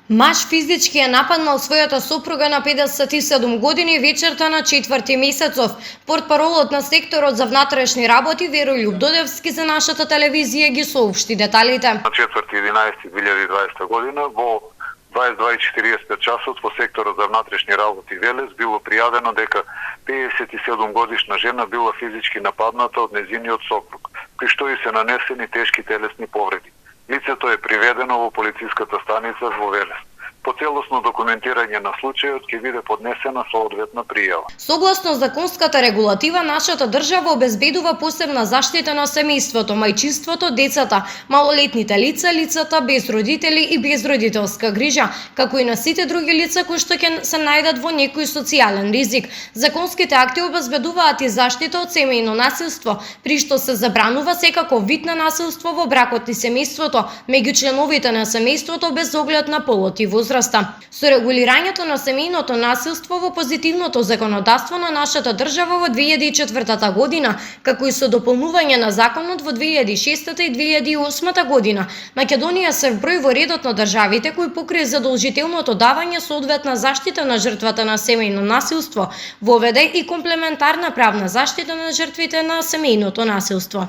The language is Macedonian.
Маж физички ја нападнал својата сопруга на 57 години вечерта на 4 месецов. Портпаролот на секторот за внатрешни работи Веролјуб Додевски за нашата телевизија ги соопшти деталите. На 4.11.2020 година во 22:40 часот во секторот за внатрешни работи Велес било пријавено дека 57 годишна жена била физички нападната од нејзиниот сопруг, при што и се нанесени тешки телесни повреди. Лицето е приведено во полициската станица во Велес. По целосно документирање на случајот ќе биде поднесена соодветна пријава. Согласно законската регулатива, нашата држава обезбедува посебна заштита на семејството, мајчинството, децата, малолетните лица, лицата без родители и без родителска грижа, како и на сите други лица кои што ќе се најдат во некој социјален ризик. Законските акти обезбедуваат и заштита од семејно насилство, при што се забранува секаков вид на насилство во бракот и семејството, меѓу членовите на семејството без оглед на полот и возраст. Со регулирањето на семејното насилство во позитивното законодавство на нашата држава во 2004 година, како и со дополнување на законот во 2006 и 2008 година, Македонија се вброи во редот на државите кои покрај задолжителното давање соодветна заштита на жртвата на семејно насилство, воведе и комплементарна правна заштита на жртвите на семејното насилство.